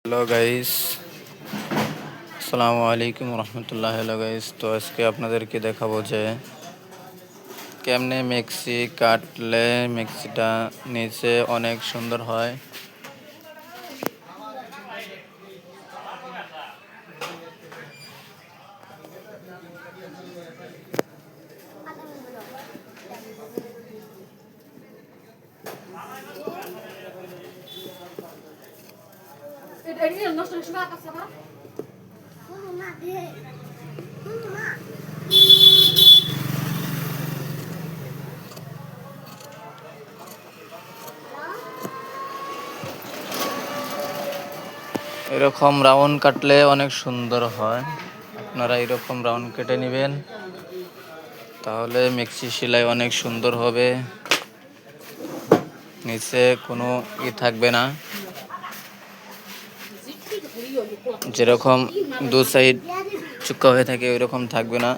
Hello guys, আসসালামু আলাইকুম রহমতুল্লাহ। Hello guys, তো আজকে আপনাদেরকে দেখাবো যে কেমনে মেক্সি কাটলে মেক্সিটা নিচে অনেক সুন্দর হয়। এরকম রাউন্ড কাটলে অনেক সুন্দর হয়। আপনারা এরকম রাউন্ড কেটে নেবেন, তাহলে মেক্সি সেলাই অনেক সুন্দর হবে, নিচে কোনো থাকবে না। যেরকম দু সাইড চুক্কা হয়ে থাকে ওইরকম থাকবে না।